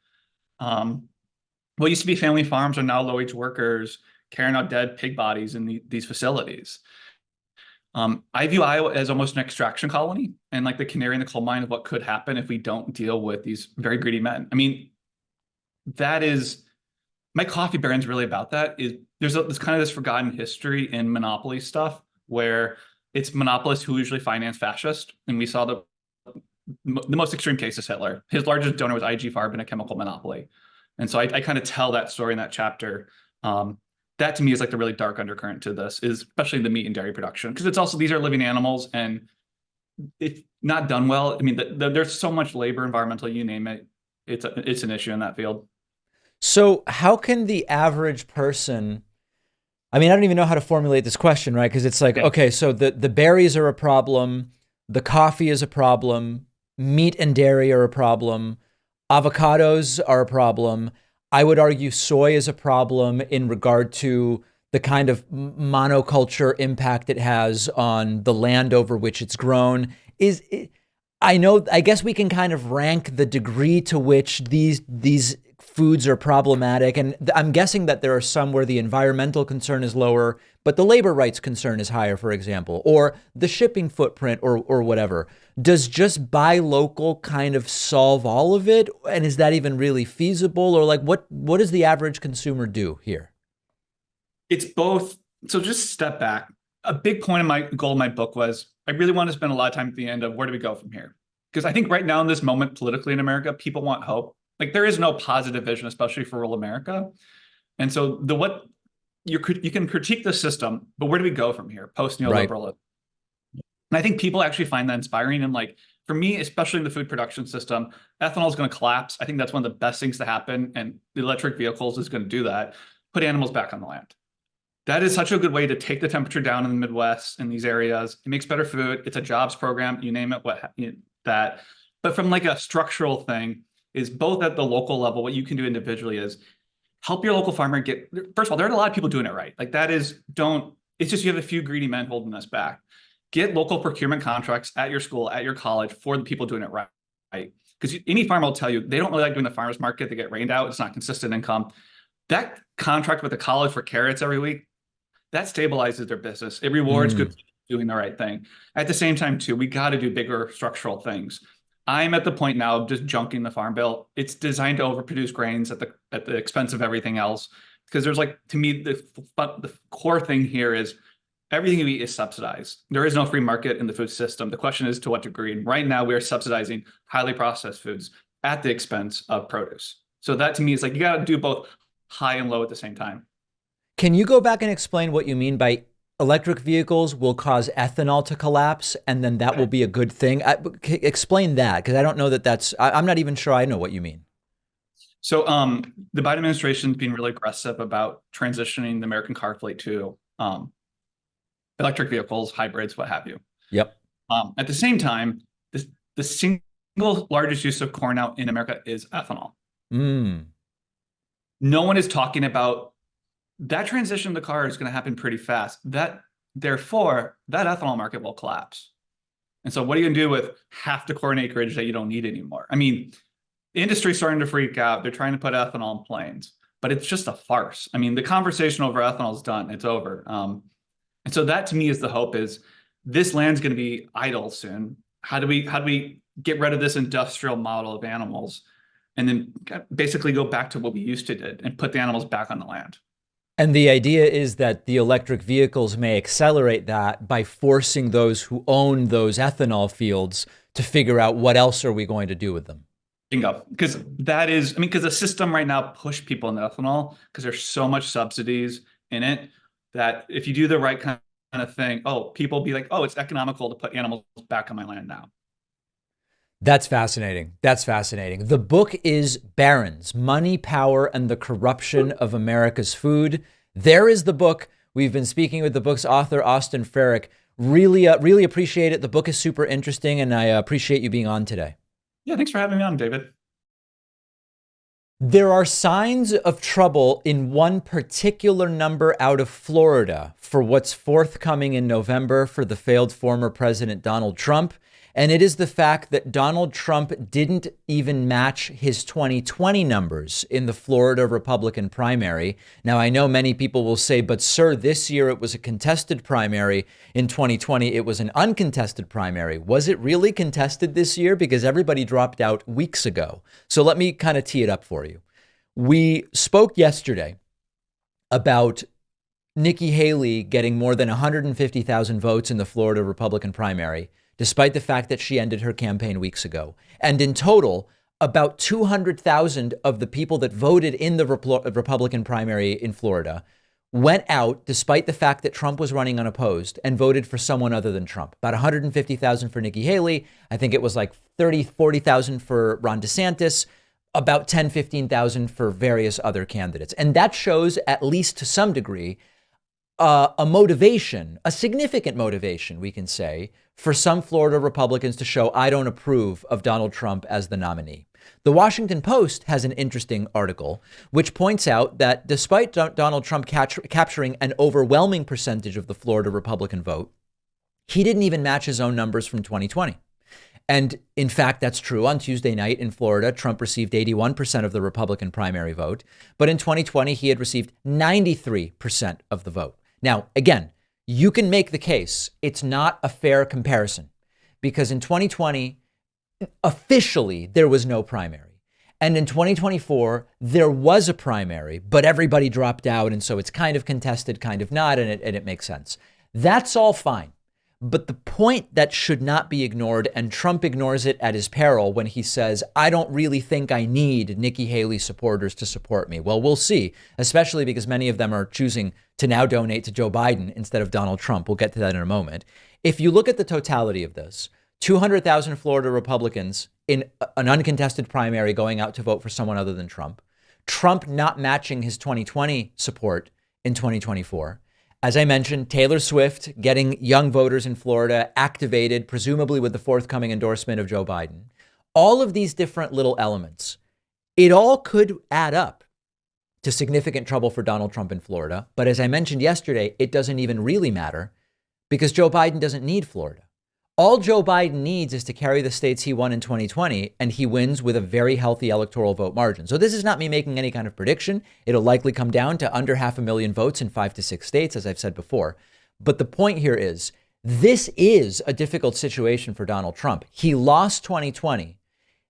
Speaker 15: What used to be family farms are now low-wage workers carrying out dead pig bodies in these facilities. I view Iowa as almost an extraction colony and like the canary in the coal mine of what could happen if we don't deal with these very greedy men. I mean, that is, my coffee baron's really about that. There's kind of this forgotten history in monopoly stuff where it's monopolists who usually finance fascists. And we saw the most extreme case is Hitler. His largest donor was IG Farben, a chemical monopoly. And so I kind of tell that story in that chapter. That to me is like the really dark undercurrent to this, is especially the meat and dairy production, because it's also, these are living animals and if not done well, I mean, there's so much labor, environmental, you name it, it's an issue in that field.
Speaker 1: So how can the average person, I mean, I don't even know how to formulate this question, right? Because it's like, okay, so the berries are a problem, the coffee is a problem, meat and dairy are a problem, avocados are a problem. I would argue soy is a problem in regard to the kind of monoculture impact it has on the land over which it's grown. I guess we can kind of rank the degree to which these foods are problematic. And I'm guessing that there are some where the environmental concern is lower, but the labor rights concern is higher, for example, or the shipping footprint or whatever. Does just buy local kind of solve all of it? And is that even really feasible? Or like, what does the average consumer do here?
Speaker 15: It's both. So just step back. A big point of my goal in my book was I really want to spend a lot of time at the end of where do we go from here? Because I think right now in this moment politically in America, people want hope. Like there is no positive vision, especially for rural America. And so you can critique the system, but where do we go from here? Post-neoliberalism. Right. And I think people actually find that inspiring. And like, for me, especially in the food production system, ethanol is going to collapse. I think that's one of the best things to happen. And the electric vehicles is going to do that. Put animals back on the land. That is such a good way to take the temperature down in the Midwest in these areas. It makes better food. It's a jobs program, you name it, that. But from like a structural thing is both at the local level, what you can do individually is help your local farmer get, first of all, there are a lot of people doing it right. Like that is, it's just you have a few greedy men holding us back. Get local procurement contracts at your school, at your college for the people doing it right. because any farmer will tell you they don't really like doing the farmer's market. They get rained out. It's not consistent income. That contract with the college for carrots every week, that stabilizes their business. It rewards good people doing the right thing. At the same time, too, we got to do bigger structural things. I'm at the point now of just junking the farm bill. It's designed to overproduce grains at the expense of everything else. Because there's like, to me, the core thing here is everything you eat is subsidized. There is no free market in the food system. The question is to what degree. And right now we are subsidizing highly processed foods at the expense of produce. So that to me is like, you got to do both high and low at the same time.
Speaker 1: Can you go back and explain what you mean by electric vehicles will cause ethanol to collapse and then that will be a good thing? Explain that, because I don't know that I'm not even sure I know what you mean.
Speaker 15: So the Biden administration is being really aggressive about transitioning the American car fleet to electric vehicles, hybrids, what have you.
Speaker 1: Yep.
Speaker 15: At the same time, the single largest use of corn out in America is ethanol. No one is talking about that transition to the car is going to happen pretty fast. Therefore, that ethanol market will collapse. And so what are you going to do with half the corn acreage that you don't need anymore? I mean, the industry's starting to freak out. They're trying to put ethanol in planes, but it's just a farce. I mean, the conversation over ethanol is done. It's over. And so that to me is the hope is this land's going to be idle soon. How do we get rid of this industrial model of animals and then basically go back to what we used to did and put the animals back on the land?
Speaker 1: And the idea is that the electric vehicles may accelerate that by forcing those who own those ethanol fields to figure out what else are we going to do with them.
Speaker 15: Bingo. Because because the system right now push people into ethanol because there's so much subsidies in it that if you do the right kind of thing, people be like, it's economical to put animals back on my land now.
Speaker 1: That's fascinating. That's fascinating. The book is Barron's: Money, Power, and the Corruption of America's Food. There is the book. We've been speaking with the book's author, Austin Farrick. Really appreciate it. The book is super interesting, and I appreciate you being on today.
Speaker 15: Yeah, thanks for having me on, David.
Speaker 1: There are signs of trouble in one particular number out of Florida for what's forthcoming in November for the failed former President Donald Trump. And it is the fact that Donald Trump didn't even match his 2020 numbers in the Florida Republican primary. Now, I know many people will say, but sir, this year it was a contested primary. In 2020, it was an uncontested primary. Was it really contested this year? Because everybody dropped out weeks ago. So let me kind of tee it up for you. We spoke yesterday about Nikki Haley getting more than 150,000 votes in the Florida Republican primary, despite the fact that she ended her campaign weeks ago. And in total, about 200,000 of the people that voted in the Republican primary in Florida went out, despite the fact that Trump was running unopposed, and voted for someone other than Trump. About 150,000 for Nikki Haley. I think it was like 40,000 for Ron DeSantis, about 15,000 for various other candidates. And that shows, at least to some degree, a motivation, a significant motivation, we can say, for some Florida Republicans to show, I don't approve of Donald Trump as the nominee. The Washington Post has an interesting article which points out that despite Donald Trump capturing an overwhelming percentage of the Florida Republican vote, he didn't even match his own numbers from 2020. And in fact, that's true. On Tuesday night in Florida, Trump received 81% of the Republican primary vote. But in 2020, he had received 93% of the vote. Now, again, you can make the case it's not a fair comparison because in 2020, officially, there was no primary. And in 2024, there was a primary, but everybody dropped out. And so it's kind of contested, kind of not, and it makes sense. That's all fine. But the point that should not be ignored, and Trump ignores it at his peril when he says, I don't really think I need Nikki Haley supporters to support me. Well, we'll see, especially because many of them are choosing to now donate to Joe Biden instead of Donald Trump. We'll get to that in a moment. If you look at the totality of this, 200,000 Florida Republicans in an uncontested primary going out to vote for someone other than Trump, Trump not matching his 2020 support in 2024. As I mentioned, Taylor Swift getting young voters in Florida activated, presumably with the forthcoming endorsement of Joe Biden. All of these different little elements, it all could add up to significant trouble for Donald Trump in Florida. But as I mentioned yesterday, it doesn't even really matter because Joe Biden doesn't need Florida. All Joe Biden needs is to carry the states he won in 2020, and he wins with a very healthy electoral vote margin. So this is not me making any kind of prediction. It'll likely come down to under 500,000 votes in 5 to 6 states, as I've said before. But the point here is, this is a difficult situation for Donald Trump. He lost 2020.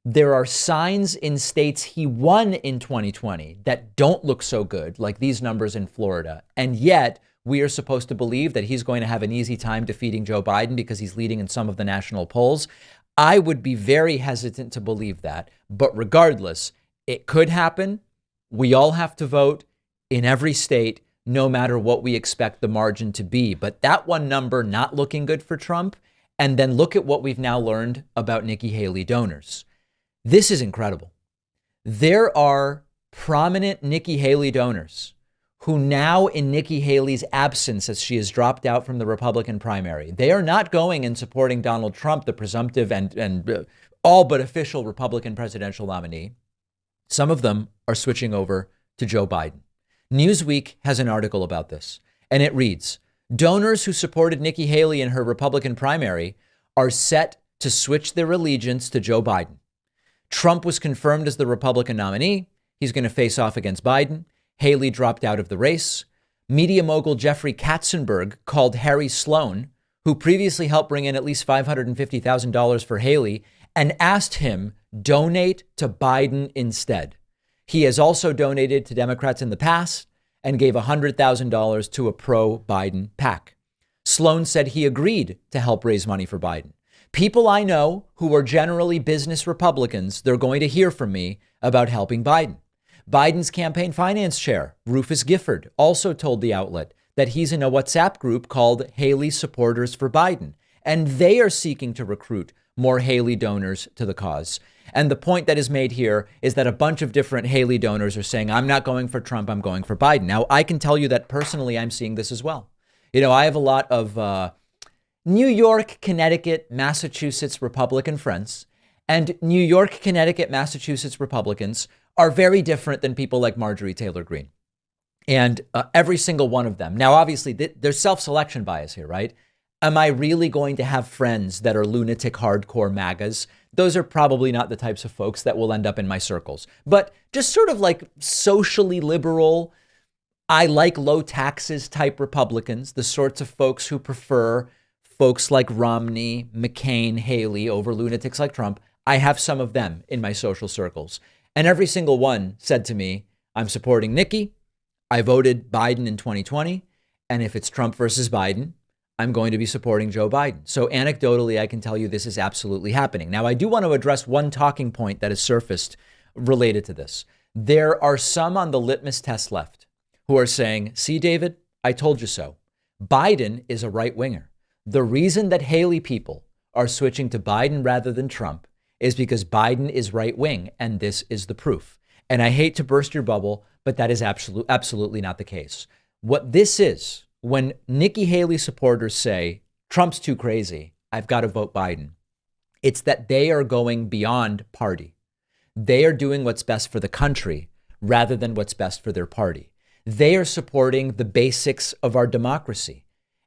Speaker 1: There are signs in states he won in 2020 that don't look so good, like these numbers in Florida. And yet we are supposed to believe that he's going to have an easy time defeating Joe Biden because he's leading in some of the national polls. I would be very hesitant to believe that. But regardless, it could happen. We all have to vote in every state, no matter what we expect the margin to be. But that one number not looking good for Trump. And then look at what we've now learned about Nikki Haley donors. This is incredible. There are prominent Nikki Haley donors who now, in Nikki Haley's absence, as she has dropped out from the Republican primary, they are not going and supporting Donald Trump, the presumptive and all but official Republican presidential nominee. Some of them are switching over to Joe Biden. Newsweek has an article about this, and it reads, donors who supported Nikki Haley in her Republican primary are set to switch their allegiance to Joe Biden. Trump was confirmed as the Republican nominee. He's going to face off against Biden. Haley dropped out of the race. Media mogul Jeffrey Katzenberg called Harry Sloan, who previously helped bring in at least $550,000 for Haley, and asked him donate to Biden instead. He has also donated to Democrats in the past and gave $100,000 to a pro-Biden PAC. Sloan said he agreed to help raise money for Biden. People I know who are generally business Republicans, they're going to hear from me about helping Biden. Biden's campaign finance chair, Rufus Gifford, also told the outlet that he's in a WhatsApp group called Haley Supporters for Biden, and they are seeking to recruit more Haley donors to the cause. And the point that is made here is that a bunch of different Haley donors are saying, I'm not going for Trump, I'm going for Biden. Now, I can tell you that personally, I'm seeing this as well. You know, I have a lot of New York, Connecticut, Massachusetts Republican friends, and New York, Connecticut, Massachusetts Republicans are very different than people like Marjorie Taylor Greene. And every single one of them. Now, obviously, there's self-selection bias here, right? Am I really going to have friends that are lunatic hardcore MAGAs? Those are probably not the types of folks that will end up in my circles. But just sort of like socially liberal, I like low taxes type Republicans, the sorts of folks who prefer folks like Romney, McCain, Haley over lunatics like Trump. I have some of them in my social circles. And every single one said to me, I'm supporting Nikki. I voted Biden in 2020. And if it's Trump versus Biden, I'm going to be supporting Joe Biden. So anecdotally, I can tell you this is absolutely happening. Now, I do want to address one talking point that has surfaced related to this. There are some on the litmus test left who are saying, see, David, I told you so. Biden is a right winger. The reason that Haley people are switching to Biden rather than Trump is because Biden is right wing, and this is the proof. And I hate to burst your bubble, but that is absolutely not the case. What this is, when Nikki Haley supporters say, Trump's too crazy, I've got to vote Biden, it's that they are going beyond party. They are doing what's best for the country rather than what's best for their party. They are supporting the basics of our democracy.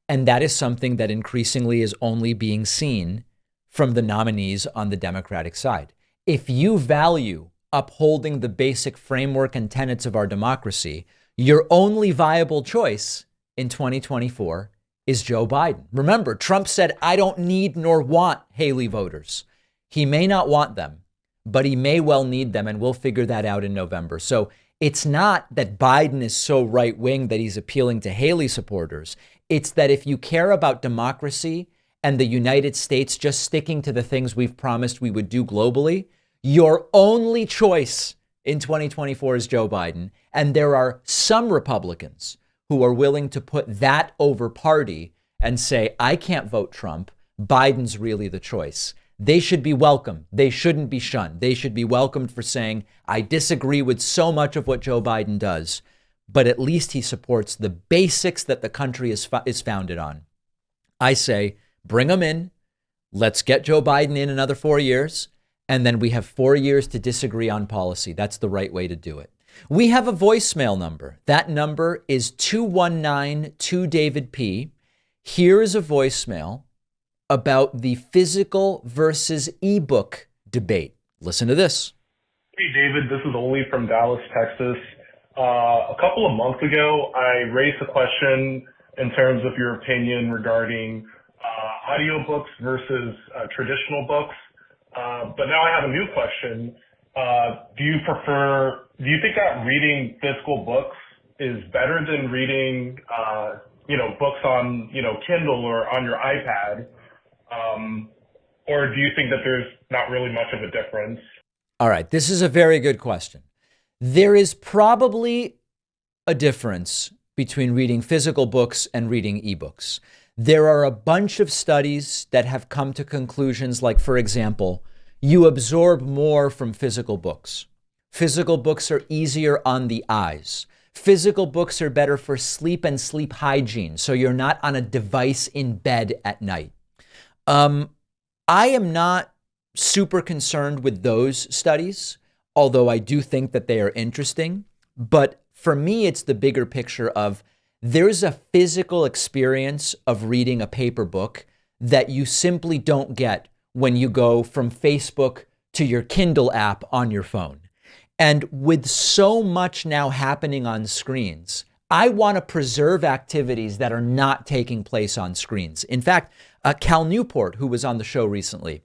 Speaker 1: And that is something that increasingly is only being seen from the nominees on the Democratic side. If you value upholding the basic framework and tenets of our democracy, your only viable choice in 2024 is Joe Biden. Remember, Trump said, I don't need nor want Haley voters. He may not want them, but he may well need them, and we'll figure that out in November. So it's not that Biden is so right wing that he's appealing to Haley supporters. It's that if you care about democracy and the United States just sticking to the things we've promised we would do globally, your only choice in 2024 is Joe Biden. And there are some Republicans who are willing to put that over party and say, I can't vote Trump. Biden's really the choice. They should be welcomed. They shouldn't be shunned. They should be welcomed for saying, I disagree with so much of what Joe Biden does, but at least he supports the basics that the country is founded on. I say, bring them in. Let's get Joe Biden in another 4 years. And then we have 4 years to disagree on policy. That's the right way to do it. We have a voicemail number. That number is 219-2-DAVID-P. Here is a voicemail about the physical versus ebook debate. Listen to this.
Speaker 16: Hey, David, this is Oli from Dallas, Texas. A couple of months ago, I raised a question in terms of your opinion regarding audiobooks versus traditional books. But now I have a new question. Do you think that reading physical books is better than reading, books on, Kindle or on your iPad? Or do you think that there's not really much of a difference?
Speaker 1: All right, this is a very good question. There is probably a difference between reading physical books and reading ebooks. There are a bunch of studies that have come to conclusions like, for example, you absorb more from physical books. Physical books are easier on the eyes. Physical books are better for sleep and sleep hygiene, so you're not on a device in bed at night. I am not super concerned with those studies, although I do think that they are interesting. But for me, it's the bigger picture of there's a physical experience of reading a paper book that you simply don't get when you go from Facebook to your Kindle app on your phone. And with so much now happening on screens, I want to preserve activities that are not taking place on screens. In fact, Cal Newport, who was on the show recently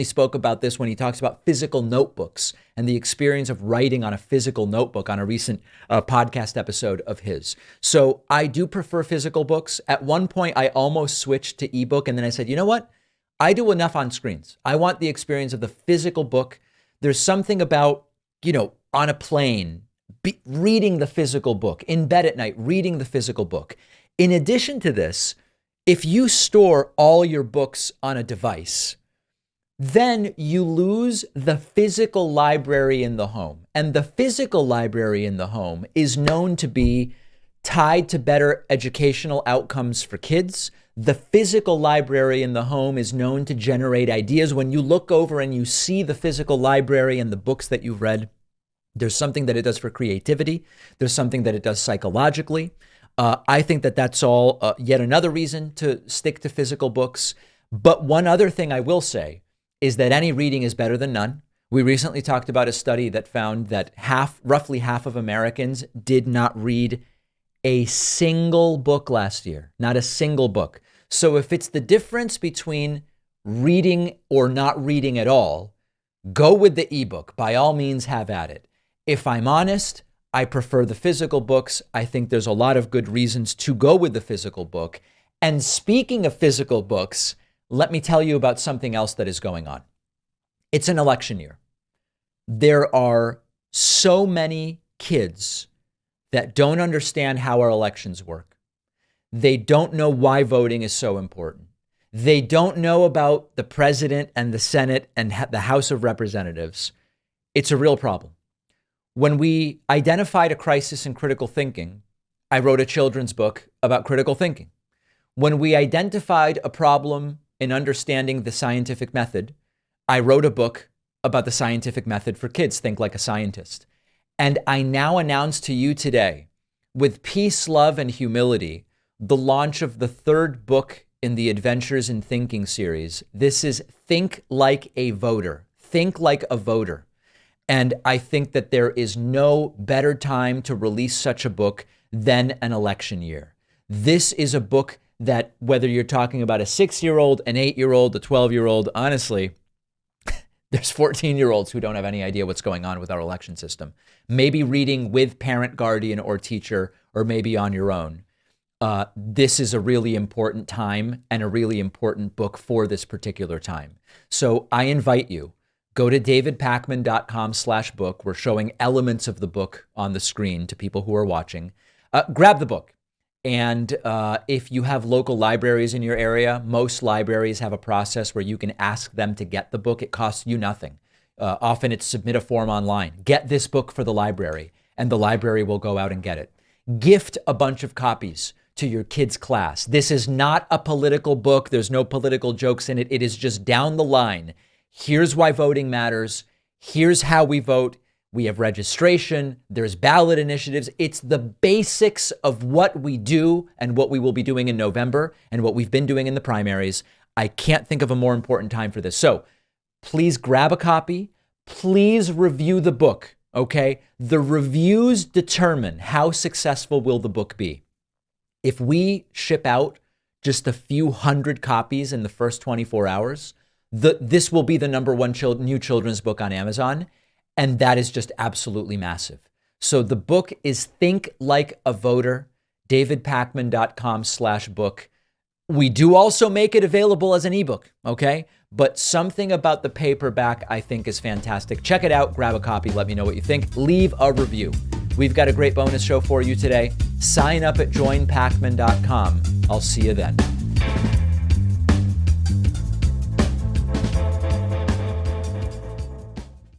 Speaker 1: spoke about this when he talks about physical notebooks and the experience of writing on a physical notebook on a recent podcast episode of his. So I do prefer physical books. At one point, I almost switched to ebook, and then I said, you know what? I do enough on screens. I want the experience of the physical book. There's something about, on a plane, reading the physical book, in bed at night, reading the physical book. In addition to this, if you store all your books on a device, then you lose the physical library in the home. And the physical library in the home is known to be tied to better educational outcomes for kids. The physical library in the home is known to generate ideas. When you look over and you see the physical library and the books that you've read, there's something that it does for creativity. There's something that it does psychologically. I think that that's all yet another reason to stick to physical books. But one other thing I will say is that any reading is better than none. We recently talked about a study that found that roughly half of Americans did not read a single book last year, not a single book. So if it's the difference between reading or not reading at all, go with the ebook. By all means, have at it. If I'm honest, I prefer the physical books. I think there's a lot of good reasons to go with the physical book. And speaking of physical books, let me tell you about something else that is going on. It's an election year. There are so many kids that don't understand how our elections work. They don't know why voting is so important. They don't know about the president and the Senate and the House of Representatives. It's a real problem. When we identified a crisis in critical thinking, I wrote a children's book about critical thinking. When we identified a problem in understanding the scientific method, I wrote a book about the scientific method for kids, Think Like a Scientist. And I now announce to you today, with peace, love, and humility, the launch of the third book in the Adventures in Thinking series. This is Think Like a Voter. Think Like a Voter. And I think that there is no better time to release such a book than an election year. This is a book that, whether you're talking about a 6-year-old, an 8-year-old, a 12-year-old, honestly, there's 14-year-olds who don't have any idea what's going on with our election system. Maybe reading with parent, guardian, or teacher, or maybe on your own. This is a really important time and a really important book for this particular time. So I invite you, go to davidpakman.com/book. We're showing elements of the book on the screen to people who are watching. Grab the book. And if you have local libraries in your area, most libraries have a process where you can ask them to get the book. It costs you nothing. Often it's submit a form online. Get this book for the library, and the library will go out and get it. Gift a bunch of copies to your kids' class. This is not a political book. There's no political jokes in it. It is just down the line. Here's why voting matters. Here's how we vote. We have registration. There's ballot initiatives. It's the basics of what we do and what we will be doing in November and what we've been doing in the primaries. I can't think of a more important time for this. So please grab a copy. Please review the book, okay? The reviews determine how successful will the book be. If we ship out just a few hundred copies in the first 24 hours, this will be the #1 new children's book on Amazon. And that is just absolutely massive. So the book is Think Like a Voter, davidpakman.com/book. We do also make it available as an ebook, okay? But something about the paperback I think is fantastic. Check it out, grab a copy, let me know what you think. Leave a review. We've got a great bonus show for you today. Sign up at joinpakman.com. I'll see you then.